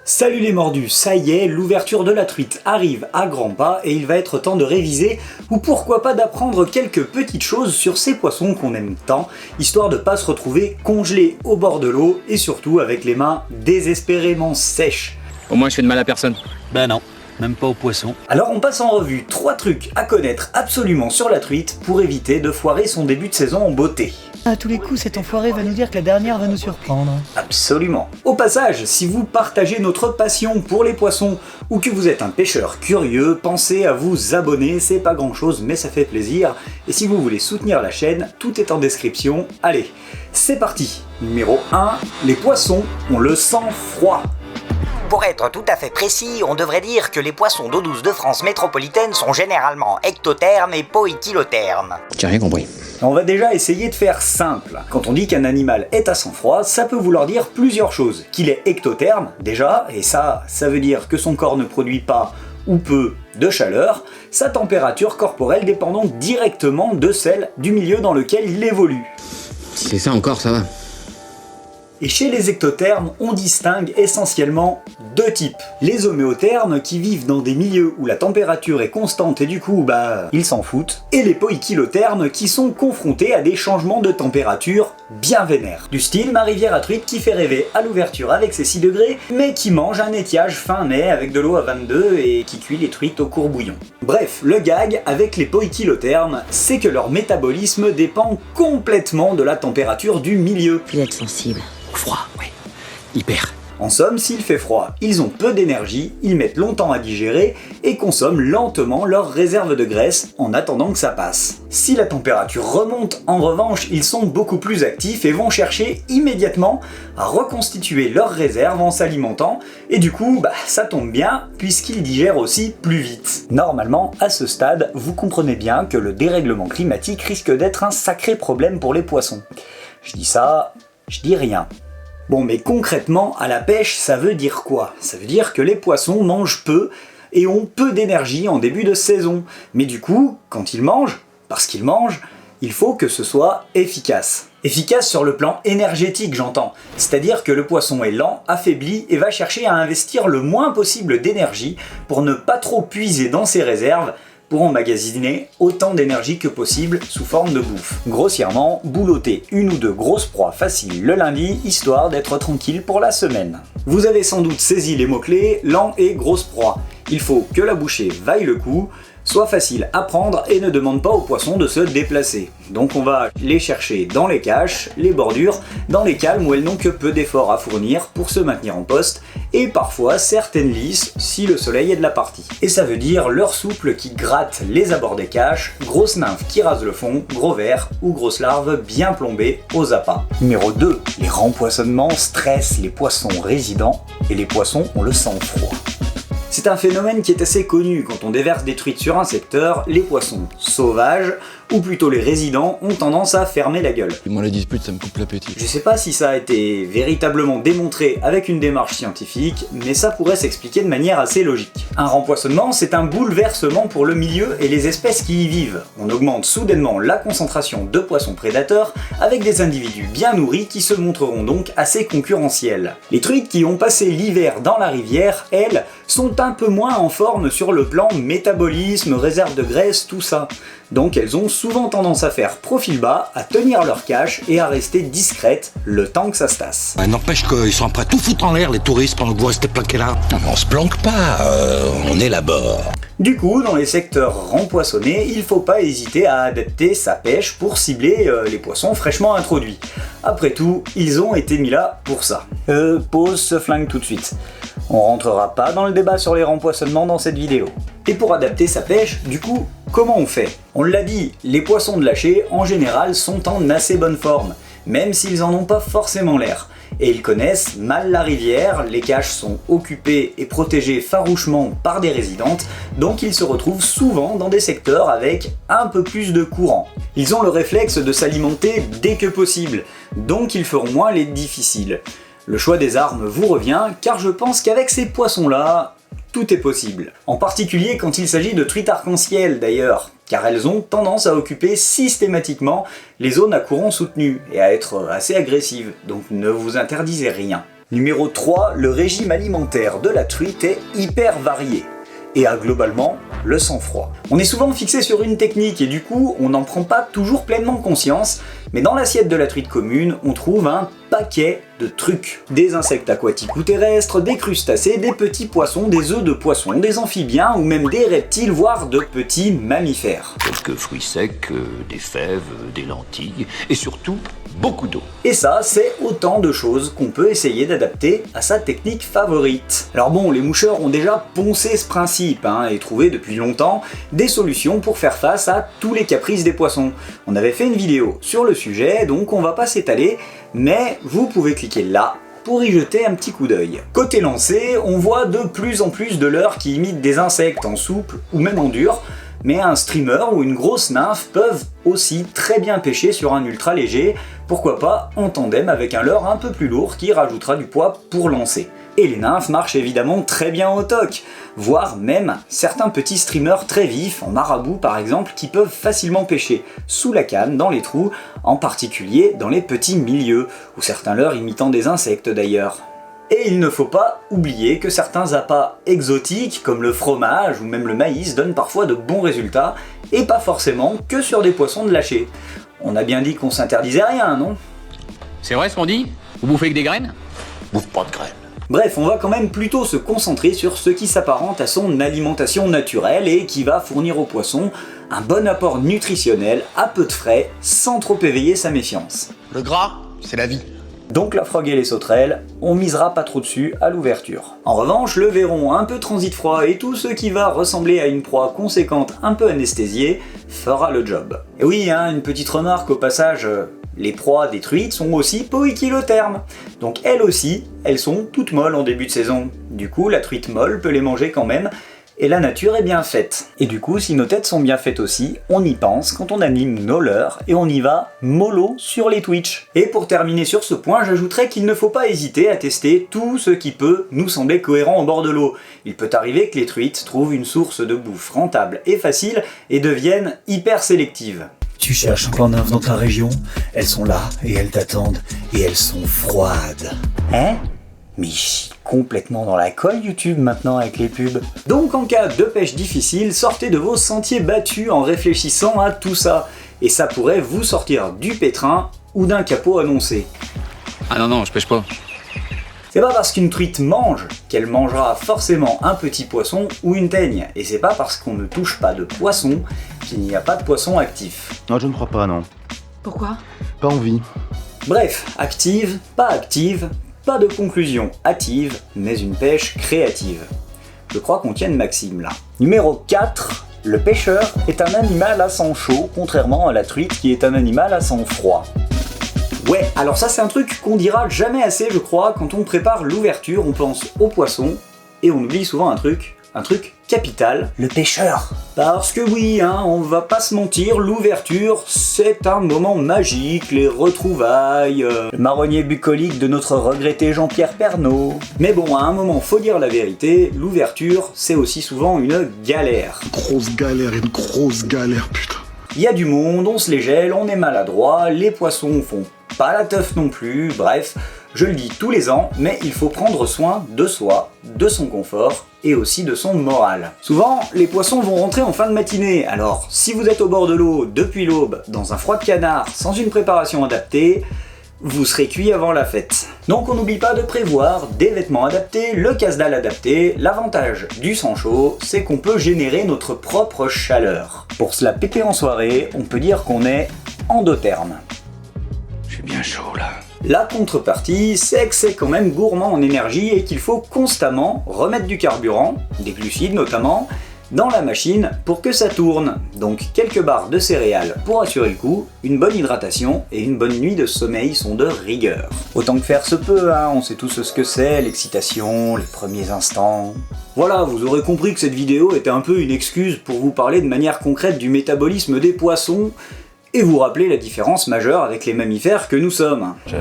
Salut les mordus, ça y est, l'ouverture de la truite arrive à grands pas et il va être temps de réviser ou pourquoi pas d'apprendre quelques petites choses sur ces poissons qu'on aime tant, histoire de pas se retrouver congelés au bord de l'eau et surtout avec les mains désespérément sèches. Au moins je fais de mal à personne. Ben non, même pas aux poissons. Alors on passe en revue 3 trucs à connaître absolument sur la truite pour éviter de foirer son début de saison en beauté. À tous les coups, cet enfoiré va nous dire que la dernière va nous surprendre. Absolument. Au passage, si vous partagez notre passion pour les poissons ou que vous êtes un pêcheur curieux, pensez à vous abonner, c'est pas grand chose mais ça fait plaisir. Et si vous voulez soutenir la chaîne, tout est en description. Allez, c'est parti. Numéro 1, les poissons ont le sang froid. Pour être tout à fait précis, on devrait dire que les poissons d'eau douce de France métropolitaine sont généralement ectothermes et poikilothermes. J'ai rien compris. On va déjà essayer de faire simple. Quand on dit qu'un animal est à sang froid, ça peut vouloir dire plusieurs choses. Qu'il est ectotherme, déjà, et ça veut dire que son corps ne produit pas ou peu de chaleur, sa température corporelle dépend donc directement de celle du milieu dans lequel il évolue. Si c'est ça encore, ça va. Et chez les ectothermes, on distingue essentiellement 2 types. Les homéothermes qui vivent dans des milieux où la température est constante et du coup, ils s'en foutent. Et les poikilothermes qui sont confrontés à des changements de température bien vénères. Du style ma rivière à truite qui fait rêver à l'ouverture avec ses 6 degrés, mais qui mange un étiage fin mai avec de l'eau à 22 et qui cuit les truites au courbouillon. Bref, le gag avec les poikilothermes, c'est que leur métabolisme dépend complètement de la température du milieu. Puis d'être sensible. Froid, ouais. Hyper. En somme, s'il fait froid, ils ont peu d'énergie, ils mettent longtemps à digérer et consomment lentement leurs réserves de graisse en attendant que ça passe. Si la température remonte, en revanche, ils sont beaucoup plus actifs et vont chercher immédiatement à reconstituer leurs réserves en s'alimentant et du coup, ça tombe bien puisqu'ils digèrent aussi plus vite. Normalement, à ce stade, vous comprenez bien que le dérèglement climatique risque d'être un sacré problème pour les poissons. Je dis ça, je dis rien. Bon, mais concrètement, à la pêche, ça veut dire quoi? Ça veut dire que les poissons mangent peu et ont peu d'énergie en début de saison. Mais du coup, quand ils mangent, parce qu'ils mangent, il faut que ce soit efficace. Efficace sur le plan énergétique, j'entends. C'est-à-dire que le poisson est lent, affaibli et va chercher à investir le moins possible d'énergie pour ne pas trop puiser dans ses réserves, pour emmagasiner autant d'énergie que possible sous forme de bouffe. Grossièrement, boulotter 1 ou 2 grosses proies faciles le lundi, histoire d'être tranquille pour la semaine. Vous avez sans doute saisi les mots-clés lent et grosse proie. Il faut que la bouchée vaille le coup, soit facile à prendre et ne demande pas aux poissons de se déplacer. Donc on va les chercher dans les caches, les bordures, dans les calmes où elles n'ont que peu d'efforts à fournir pour se maintenir en poste, et parfois certaines lisses si le soleil est de la partie. Et ça veut dire leurre souple qui gratte les abords des caches, grosse nymphe qui rase le fond, gros ver ou grosse larve bien plombée aux appâts. Numéro 2, les rempoissonnements stressent les poissons résidents et les poissons ont le sang froid. C'est un phénomène qui est assez connu. Quand on déverse des truites sur un secteur, les poissons sauvages, ou plutôt les résidents, ont tendance à fermer la gueule. Moi la dispute ça me coupe l'appétit. Je sais pas si ça a été véritablement démontré avec une démarche scientifique, mais ça pourrait s'expliquer de manière assez logique. Un rempoissonnement, c'est un bouleversement pour le milieu et les espèces qui y vivent. On augmente soudainement la concentration de poissons prédateurs avec des individus bien nourris qui se montreront donc assez concurrentiels. Les truites qui ont passé l'hiver dans la rivière, elles, sont un peu moins en forme sur le plan métabolisme, réserve de graisse, tout ça. Donc elles ont souvent tendance à faire profil bas, à tenir leur cache et à rester discrètes le temps que ça se tasse. N'empêche qu'ils sont prêts à tout foutre en l'air, les touristes, pendant que vous restez planqués là. On se planque pas, on élabore. Du coup, dans les secteurs rempoissonnés, il faut pas hésiter à adapter sa pêche pour cibler les poissons fraîchement introduits. Après tout, ils ont été mis là pour ça. Pause ce flingue tout de suite. On rentrera pas dans le débat sur les rempoissonnements dans cette vidéo. Et pour adapter sa pêche, du coup, comment on fait? On l'a dit, les poissons de lâcher, en général, sont en assez bonne forme, même s'ils en ont pas forcément l'air. Et ils connaissent mal la rivière, les caches sont occupées et protégées farouchement par des résidentes, donc ils se retrouvent souvent dans des secteurs avec un peu plus de courant. Ils ont le réflexe de s'alimenter dès que possible, donc ils feront moins les difficiles. Le choix des armes vous revient, car je pense qu'avec ces poissons-là, tout est possible. En particulier quand il s'agit de truites arc-en-ciel d'ailleurs, car elles ont tendance à occuper systématiquement les zones à courant soutenu et à être assez agressives, donc ne vous interdisez rien. Numéro 3, le régime alimentaire de la truite est hyper varié et a globalement le sang-froid. On est souvent fixé sur une technique et du coup on n'en prend pas toujours pleinement conscience, mais dans l'assiette de la truite commune, on trouve un paquet de trucs. Des insectes aquatiques ou terrestres, des crustacés, des petits poissons, des œufs de poissons, des amphibiens ou même des reptiles, voire de petits mammifères. Quelques fruits secs, des fèves, des lentilles, et surtout, beaucoup d'eau. Et ça, c'est autant de choses qu'on peut essayer d'adapter à sa technique favorite. Alors bon, les moucheurs ont déjà poncé ce principe, et trouvé depuis longtemps des solutions pour faire face à tous les caprices des poissons. On avait fait une vidéo sur le sujet, donc on va pas s'étaler, mais vous pouvez cliquer là pour y jeter un petit coup d'œil. Côté lancé, on voit de plus en plus de leurres qui imitent des insectes en souple ou même en dur, mais un streamer ou une grosse nymphe peuvent aussi très bien pêcher sur un ultra léger, pourquoi pas en tandem avec un leurre un peu plus lourd qui rajoutera du poids pour lancer. Et les nymphes marchent évidemment très bien au toc, voire même certains petits streamers très vifs, en marabout par exemple, qui peuvent facilement pêcher sous la canne, dans les trous, en particulier dans les petits milieux, ou certains leurres imitant des insectes d'ailleurs. Et il ne faut pas oublier que certains appâts exotiques, comme le fromage ou même le maïs, donnent parfois de bons résultats, et pas forcément que sur des poissons de lâcher. On a bien dit qu'on s'interdisait rien, non ? C'est vrai ce qu'on dit? Vous bouffez que des graines? Bouffe pas de graines. Bref, on va quand même plutôt se concentrer sur ce qui s'apparente à son alimentation naturelle et qui va fournir au poisson un bon apport nutritionnel à peu de frais, sans trop éveiller sa méfiance. Le gras, c'est la vie. Donc la frog et les sauterelles, on misera pas trop dessus à l'ouverture. En revanche, le verron un peu transit froid et tout ce qui va ressembler à une proie conséquente un peu anesthésiée fera le job. Et oui, une petite remarque au passage, les proies des truites sont aussi poikilothermes. Donc elles aussi, elles sont toutes molles en début de saison. Du coup, la truite molle peut les manger quand même, et la nature est bien faite. Et du coup, si nos têtes sont bien faites aussi, on y pense quand on anime nos leurres et on y va mollo sur les Twitch. Et pour terminer sur ce point, j'ajouterais qu'il ne faut pas hésiter à tester tout ce qui peut nous sembler cohérent au bord de l'eau. Il peut arriver que les truites trouvent une source de bouffe rentable et facile et deviennent hyper sélectives. Tu cherches un plan nymphe dans ta région, elles sont là et elles t'attendent et elles sont froides. Hein ? Mais je suis complètement dans la colle YouTube maintenant avec les pubs. Donc en cas de pêche difficile, sortez de vos sentiers battus en réfléchissant à tout ça. Et ça pourrait vous sortir du pétrin ou d'un capot annoncé. Ah non, je pêche pas. C'est pas parce qu'une truite mange qu'elle mangera forcément un petit poisson ou une teigne. Et c'est pas parce qu'on ne touche pas de poisson qu'il n'y a pas de poisson actif. Non, je ne crois pas, non. Pourquoi? Pas envie. Bref, active, pas de conclusion hâtive, mais une pêche créative. Je crois qu'on tient une maxime là. Numéro 4, le pêcheur est un animal à sang chaud, contrairement à la truite qui est un animal à sang froid. Ouais, alors ça c'est un truc qu'on dira jamais assez je crois, quand on prépare l'ouverture, on pense au poisson, et on oublie souvent un truc capital, le pêcheur. Parce que oui, on va pas se mentir, l'ouverture c'est un moment magique, les retrouvailles, le marronnier bucolique de notre regretté Jean-Pierre Pernaut. Mais bon, à un moment faut dire la vérité, l'ouverture c'est aussi souvent une galère. Une grosse galère, putain. Il y a du monde, on se les gèle, on est maladroit, les poissons font pas la teuf non plus, bref, je le dis tous les ans, mais il faut prendre soin de soi, de son confort et aussi de son moral. Souvent, les poissons vont rentrer en fin de matinée, alors si vous êtes au bord de l'eau depuis l'aube, dans un froid de canard, sans une préparation adaptée, vous serez cuit avant la fête. Donc on n'oublie pas de prévoir des vêtements adaptés, le casse-dalle adapté. L'avantage du sang chaud, c'est qu'on peut générer notre propre chaleur. Pour se la péter en soirée, on peut dire qu'on est endotherme. Je suis bien chaud là. La contrepartie, c'est que c'est quand même gourmand en énergie et qu'il faut constamment remettre du carburant, des glucides notamment, dans la machine pour que ça tourne. Donc quelques barres de céréales pour assurer le coup, une bonne hydratation et une bonne nuit de sommeil sont de rigueur. Autant que faire se peut, on sait tous ce que c'est, l'excitation, les premiers instants. Voilà, vous aurez compris que cette vidéo était un peu une excuse pour vous parler de manière concrète du métabolisme des poissons, et vous rappelez la différence majeure avec les mammifères que nous sommes. Je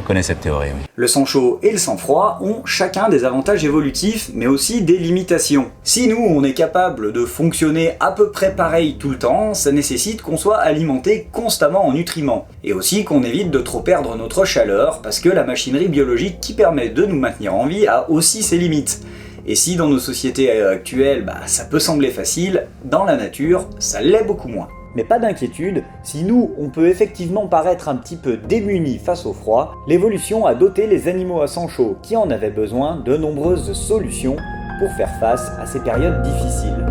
connais cette théorie, oui. Le sang chaud et le sang froid ont chacun des avantages évolutifs, mais aussi des limitations. Si nous, on est capable de fonctionner à peu près pareil tout le temps, ça nécessite qu'on soit alimenté constamment en nutriments. Et aussi qu'on évite de trop perdre notre chaleur, parce que la machinerie biologique qui permet de nous maintenir en vie a aussi ses limites. Et si dans nos sociétés actuelles, ça peut sembler facile, dans la nature, ça l'est beaucoup moins. Mais pas d'inquiétude, si nous, on peut effectivement paraître un petit peu démunis face au froid, l'évolution a doté les animaux à sang chaud qui en avaient besoin de nombreuses solutions pour faire face à ces périodes difficiles.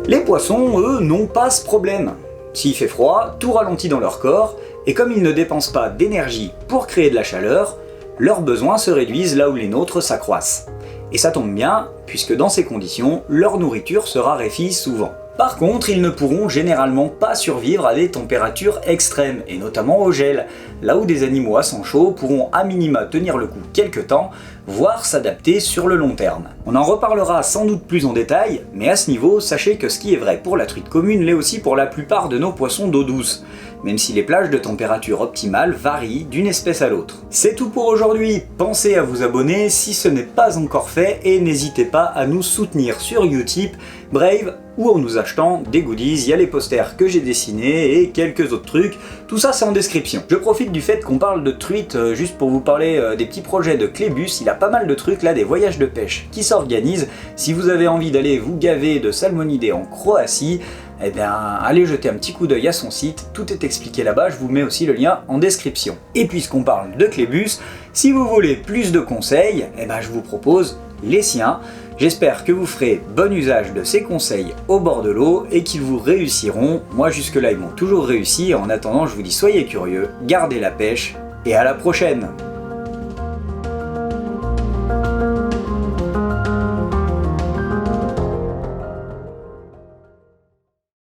Les poissons, eux, n'ont pas ce problème. S'il fait froid, tout ralentit dans leur corps, et comme ils ne dépensent pas d'énergie pour créer de la chaleur, leurs besoins se réduisent là où les nôtres s'accroissent. Et ça tombe bien, puisque dans ces conditions, leur nourriture se raréfie souvent. Par contre, ils ne pourront généralement pas survivre à des températures extrêmes, et notamment au gel, là où des animaux à sang chaud pourront à minima tenir le coup quelques temps, voire s'adapter sur le long terme. On en reparlera sans doute plus en détail, mais à ce niveau, sachez que ce qui est vrai pour la truite commune l'est aussi pour la plupart de nos poissons d'eau douce, même si les plages de température optimale varient d'une espèce à l'autre. C'est tout pour aujourd'hui, pensez à vous abonner si ce n'est pas encore fait et n'hésitez pas à nous soutenir sur Utip, Brave ou en nous achetant des goodies, il y a les posters que j'ai dessinés et quelques autres trucs, tout ça c'est en description. Je profite du fait qu'on parle de truite juste pour vous parler des petits projets de Clébus, il a pas mal de trucs là, des voyages de pêche qui s'organisent, si vous avez envie d'aller vous gaver de salmonidés en Croatie, eh bien allez jeter un petit coup d'œil à son site, tout est expliqué là-bas, je vous mets aussi le lien en description. Et puisqu'on parle de Clébus, si vous voulez plus de conseils, eh ben je vous propose les siens. J'espère que vous ferez bon usage de ces conseils au bord de l'eau et qu'ils vous réussiront. Moi jusque là ils m'ont toujours réussi, en attendant je vous dis soyez curieux, gardez la pêche et à la prochaine.